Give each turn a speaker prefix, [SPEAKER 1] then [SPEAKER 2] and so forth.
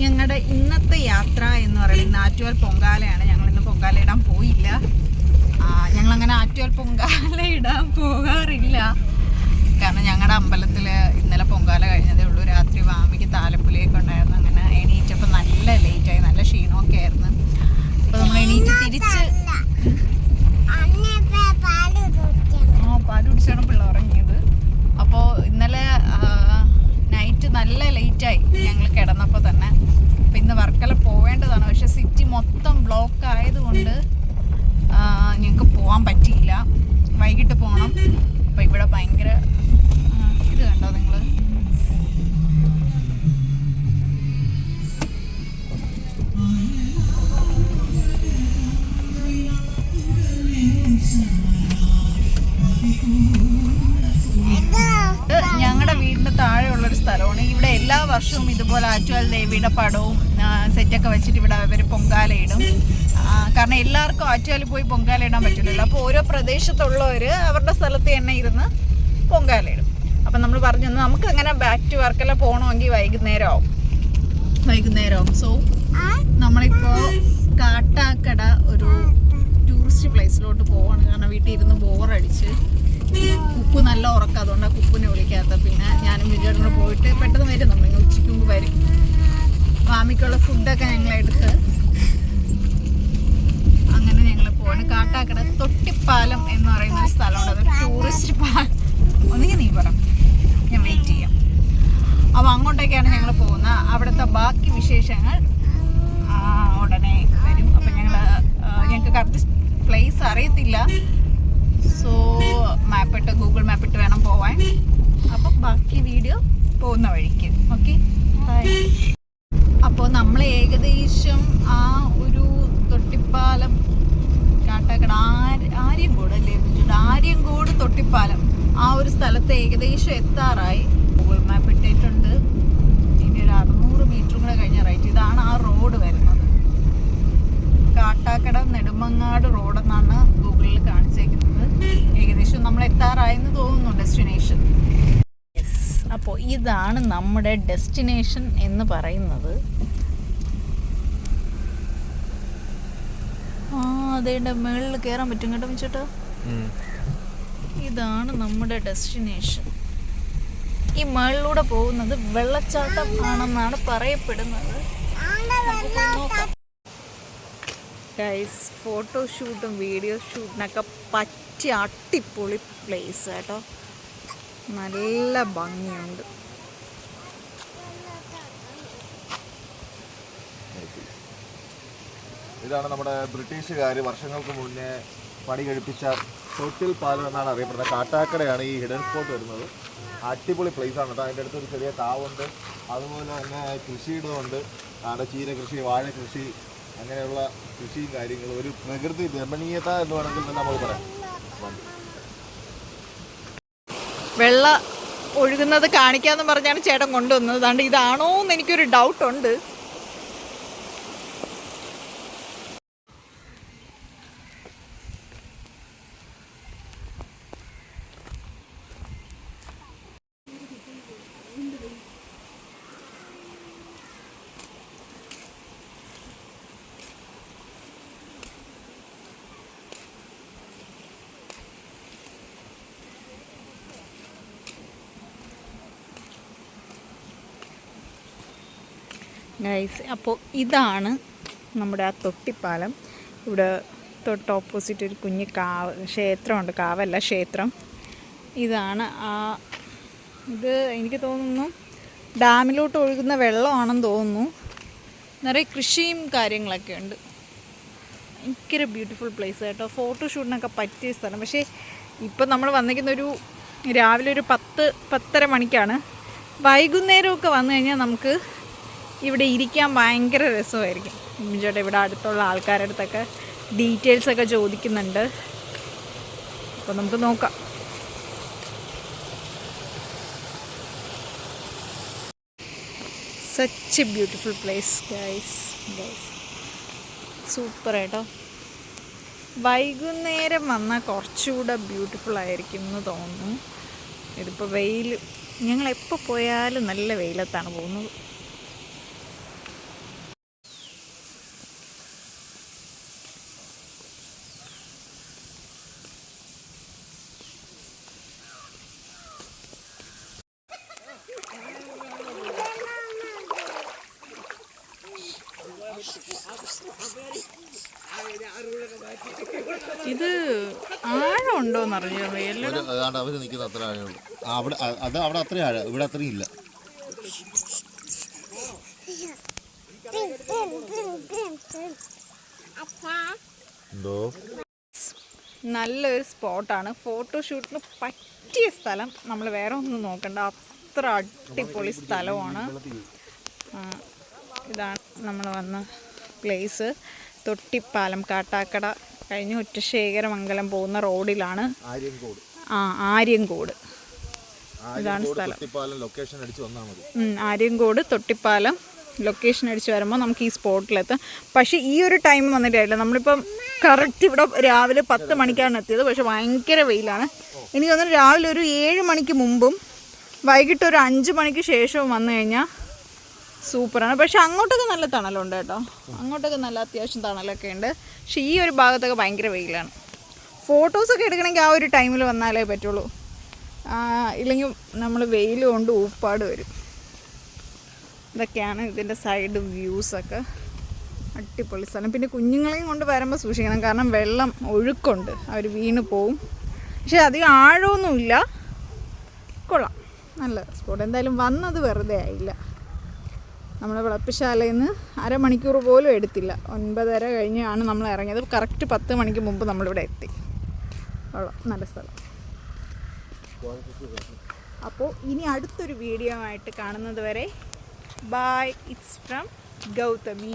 [SPEAKER 1] ഞങ്ങളുടെ ഇന്നത്തെ യാത്ര എന്ന് പറയുന്നത് ആറ്റുകാൽ പൊങ്കാലയാണ്. ഞങ്ങളിന്ന് പൊങ്കാല ഇടാൻ പോയില്ല. ഞങ്ങളങ്ങനെ ആറ്റുകാൽ പൊങ്കാല ഇടാൻ പോകാറില്ല. കാരണം ഞങ്ങളുടെ അമ്പലത്തിൽ ഇന്നലെ പൊങ്കാല കഴിഞ്ഞതേ ഉള്ളൂ. രാത്രി വാമിക്ക് താലപ്പൊലിയൊക്കെ ഉണ്ടായിരുന്നു. അങ്ങനെ എണീറ്റപ്പോൾ നല്ല ലേറ്റായി, നല്ല ക്ഷീണമൊക്കെ ആയിരുന്നു. അപ്പോൾ നമ്മൾ എണീറ്റ് തിരിച്ച് പാല് കുടിച്ചാണ് പിള്ള ഉറങ്ങിയത്. അപ്പോൾ ഇന്നലെ നൈറ്റ് നല്ല ലേറ്റായി ഞങ്ങൾ കിടന്നപ്പോൾ തന്നെ. അപ്പം ഇന്ന് വർക്കല പോവേണ്ടതാണ്. പക്ഷെ സിറ്റി മൊത്തം ബ്ലോക്ക് ആയതുകൊണ്ട് ഞങ്ങൾക്ക് പോകാൻ പറ്റിയില്ല. വൈകിട്ട് പോകണം. അപ്പോൾ ഇവിടെ ഭയങ്കര ഇത് കണ്ടോ നിങ്ങൾ? ഞങ്ങളുടെ വീടിൻ്റെ താഴെയുള്ളൊരു സ്ഥലമാണ്. ഇവിടെ എല്ലാ വർഷവും ഇതുപോലെ ആറ്റുകാൽ ദേവിയുടെ പടവും സെറ്റൊക്കെ വെച്ചിട്ട് ഇവിടെ അവർ പൊങ്കാലയിടും. കാരണം എല്ലാവർക്കും ആറ്റുകാലിൽ പോയി പൊങ്കാല ഇടാൻ പറ്റില്ലല്ലോ. അപ്പോൾ ഓരോ പ്രദേശത്തുള്ളവർ അവരുടെ സ്ഥലത്ത് തന്നെ ഇരുന്ന് പൊങ്കാലയിടും. അപ്പം നമ്മൾ പറഞ്ഞു നമുക്ക് അങ്ങനെ ബാക്ക് ടു വർക്കല പോകണമെങ്കിൽ വൈകുന്നേരമാവും. സോ നമ്മളിപ്പോൾ കാട്ടാക്കട ഒരു ടൂറിസ്റ്റ് പ്ലേസിലോട്ട് പോവാണ്. കാരണം വീട്ടിൽ ഇരുന്ന് ബോറടിച്ച് കുപ്പു നല്ല ഉറക്കം, അതുകൊണ്ടാണ് കുപ്പിനെ വിളിക്കാത്ത. പിന്നെ ഞാനും വിജയോട് പോയിട്ട് പെട്ടെന്ന് വരും. നമ്മൾ ഉച്ചയ്ക്ക് മുമ്പ് വരും. മാമിക്കുള്ള ഫുഡൊക്കെ ഞങ്ങളെടുത്ത് അങ്ങനെ ഞങ്ങൾ പോവാണ്. കാട്ടാക്കട തൊട്ടിപ്പാലം എന്ന് പറയുന്ന ഒരു സ്ഥലമുണ്ട്. അതൊരു ടൂറിസ്റ്റ് ഒന്നെങ്കിൽ നീ പറ, ഞാൻ വെയിറ്റ് ചെയ്യാം. അപ്പോൾ അങ്ങോട്ടേക്കാണ് ഞങ്ങൾ പോകുന്നത്. അവിടുത്തെ ബാക്കി വിശേഷങ്ങൾ ഉടനെ വരും. അപ്പം ഞങ്ങൾക്ക് കറക്റ്റ് പ്ലേസ് അറിയത്തില്ല. സോ ഗൂഗിൾ മാപ്പിട്ട് വേണം പോവാൻ. അപ്പം ബാക്കി വീഡിയോ പോകുന്ന വഴിക്ക്. Okay, bye. അപ്പോൾ നമ്മൾ ഏകദേശം ആ ഒരു തൊട്ടിപ്പാലം കാട്ടാക്കട ആര്യങ്കോട് അല്ലേ, ആര്യങ്കോട് തൊട്ടിപ്പാലം ആ ഒരു സ്ഥലത്ത് ഏകദേശം എത്താറായി. ഗൂഗിൾ മാപ്പ് ഇട്ടിട്ടുണ്ട്. ഇനി ഒരു 600 മീറ്ററും കൂടെ കഴിഞ്ഞ റൈറ്റ്. ഇതാണ് ആ റോഡ് വരുന്നത്. കാട്ടാക്കട നെടുമങ്ങാട് റോഡെന്നാണ് ഗൂഗിളിൽ കാണിച്ചേക്കുന്നത്. ഏകദേശം നമ്മൾ എത്താറായെന്ന് തോന്നുന്നു ഡെസ്റ്റിനേഷൻ. യെസ്, അപ്പോൾ ഇതാണ് നമ്മുടെ ഡെസ്റ്റിനേഷൻ എന്ന് പറയുന്നത്. അതേണ്ട മുകളിൽ കയറാൻ പറ്റും കേട്ടോ മിച്ചേട്ടാ. ഇതാണ് നമ്മുടെ ഡെസ്റ്റിനേഷൻ. ഈ മുകളിലൂടെ പോകുന്നത് വെള്ളച്ചാട്ടം ആണെന്നാണ് പറയപ്പെടുന്നത്. ഗൈസ്, ഫോട്ടോഷൂട്ടും വീഡിയോ ഷൂട്ടിനൊക്കെ പറ്റിയ അടിപൊളി പ്ലേസ് കേട്ടോ. നല്ല ഭംഗിയുണ്ട്.
[SPEAKER 2] ഇതാണ് നമ്മുടെ ബ്രിട്ടീഷുകാർ വർഷങ്ങൾക്ക് മുന്നേ പണി കഴിപ്പിച്ച തൊട്ടിൽ പാലം എന്നാണ് അറിയപ്പെടുന്നത്. കാട്ടാക്കടയാണ് ഈ ഹിഡൻ സ്പോട്ട് വരുന്നത്. അടിപൊളി പ്ലേസാണ് കേട്ടോ. അതിൻ്റെ അടുത്തൊരു ചെറിയ കാവുണ്ട്. അതുപോലെ തന്നെ കൃഷിയിടമുണ്ട്. അവിടെ ചീര കൃഷി, വാഴ കൃഷി, അങ്ങനെയുള്ള കൃഷിയും കാര്യങ്ങളും. ഒരു പ്രകൃതി രമണീയത എന്ന് വേണമെങ്കിൽ തന്നെ നമ്മൾ പറയാം.
[SPEAKER 1] വെള്ള ഒഴുകുന്നത് കാണിക്കാമെന്ന് പറഞ്ഞാണ് ചേട്ടൻ കൊണ്ടുവന്നത്. അതുകൊണ്ട് ഇതാണോ എന്ന് എനിക്കൊരു ഡൗട്ടുണ്ട്. ഗൈസ്, അപ്പോൾ ഇതാണ് നമ്മുടെ ആ തൊട്ടിപ്പാലം. ഇവിടെ തൊട്ട് ഓപ്പോസിറ്റ് ഒരു കുഞ്ഞ് ക്ഷേത്രമുണ്ട്. കാവല്ല, ക്ഷേത്രം. ഇതാണ് ഇത് എനിക്ക് തോന്നുന്നു ഡാമിലോട്ട് ഒഴുകുന്ന വെള്ളമാണെന്ന് തോന്നുന്നു. നിറയെ കൃഷിയും കാര്യങ്ങളൊക്കെ ഉണ്ട്. ഭയങ്കര ബ്യൂട്ടിഫുൾ പ്ലേസ് കേട്ടോ. ഫോട്ടോഷൂട്ടിനൊക്കെ പറ്റിയ സ്ഥലം. പക്ഷേ ഇപ്പം നമ്മൾ വന്നിരിക്കുന്നൊരു രാവിലെ ഒരു 10-10:30 മണിക്കാണ്. വൈകുന്നേരമൊക്കെ വന്നു കഴിഞ്ഞാൽ നമുക്ക് ഇവിടെ ഇരിക്കാൻ ഭയങ്കര രസമായിരിക്കും. ചേട്ടാ ഇവിടെ അടുത്തുള്ള ആൾക്കാരുടെ അടുത്തൊക്കെ ഡീറ്റെയിൽസൊക്കെ ചോദിക്കുന്നുണ്ട്. അപ്പോൾ നമുക്ക് നോക്കാം. Such A beautiful place guys. Super കേട്ടോ. വൈകുന്നേരം വന്നാൽ കുറച്ചുകൂടെ ബ്യൂട്ടിഫുൾ ആയിരിക്കും എന്ന് തോന്നുന്നു. ഇതിപ്പോൾ ഞങ്ങളെപ്പോൾ പോയാലും നല്ല വെയിലത്താണ് പോകുന്നത്. ഇത് ആഴമുണ്ടോന്ന് അറിയോ?
[SPEAKER 2] അവർ നിൽക്കുന്ന അത്ര ആഴമുള്ളൂ. അവിടെ അവിടെ അത്രയും ആഴം, ഇവിടെ അത്രയും ഇല്ല. എന്തോ
[SPEAKER 1] നല്ലൊരു സ്പോട്ടാണ്, ഫോട്ടോഷൂട്ടിന് പറ്റിയ സ്ഥലം. നമ്മൾ വേറെ ഒന്നും നോക്കണ്ട, അത്ര അടിപൊളി സ്ഥലമാണ്. ഇതാണ് നമ്മൾ വന്ന പ്ലേസ്. തൊട്ടിപ്പാലം, കാട്ടാക്കട കഴിഞ്ഞ് ഒറ്റശേഖരമംഗലം പോകുന്ന റോഡിലാണ്. ആര്യങ്കോട് ഇതാണ് സ്ഥലം. ആര്യങ്കോട് തൊട്ടിപ്പാലം ലൊക്കേഷൻ അടിച്ച് വരുമ്പോൾ നമുക്ക് ഈ സ്പോട്ടിലെത്താം. പക്ഷേ ഈ ഒരു ടൈം വന്നിട്ടായില്ല. നമ്മളിപ്പം കറക്റ്റ് ഇവിടെ രാവിലെ 10 മണിക്കാണ് എത്തിയത്. പക്ഷെ ഭയങ്കര വെയിലാണ്. എനിക്ക് തോന്നുന്നു രാവിലെ ഒരു 7 മണിക്ക് മുമ്പും വൈകിട്ട് ഒരു 5 മണിക്ക് ശേഷവും വന്നു കഴിഞ്ഞാൽ സൂപ്പറാണ്. പക്ഷെ അങ്ങോട്ടൊക്കെ നല്ല തണലുണ്ട് കേട്ടോ, അങ്ങോട്ടൊക്കെ നല്ല അത്യാവശ്യം തണലൊക്കെ ഉണ്ട്. പക്ഷെ ഈ ഒരു ഭാഗത്തൊക്കെ ഭയങ്കര വെയിലാണ്. ഫോട്ടോസൊക്കെ എടുക്കണമെങ്കിൽ ആ ഒരു ടൈമിൽ വന്നാലേ പറ്റുള്ളൂ, ഇല്ലെങ്കിൽ നമ്മൾ വെയിൽ കൊണ്ട് ഊപ്പാട് വരും. ഇതൊക്കെയാണ് ഇതിൻ്റെ സൈഡ് വ്യൂസൊക്കെ. അടിപൊളി സ്ഥലം. പിന്നെ കുഞ്ഞുങ്ങളെയും കൊണ്ട് വരുമ്പോൾ സൂക്ഷിക്കണം, കാരണം വെള്ളം ഒഴുക്കുണ്ട്, അവർ വീണ് പോവും. പക്ഷെ അധികം ആഴമൊന്നുമില്ല, കൊള്ളാം, നല്ല സ്പോട്ട്. എന്തായാലും വന്നത് വെറുതെ ആയില്ല. നമ്മൾ വിളപ്പിശാലയിൽ നിന്ന് അരമണിക്കൂർ പോലും എടുത്തില്ല. 9:30 കഴിഞ്ഞാണ് നമ്മൾ ഇറങ്ങിയത്. കറക്റ്റ് 10 മണിക്ക് മുമ്പ് നമ്മളിവിടെ എത്തി. കൊള്ളാം, നല്ല സ്ഥലം. അപ്പോൾ ഇനി അടുത്തൊരു വീഡിയോ ആയിട്ട് കാണുന്നത് വരെ ബൈ. It's from Gautami.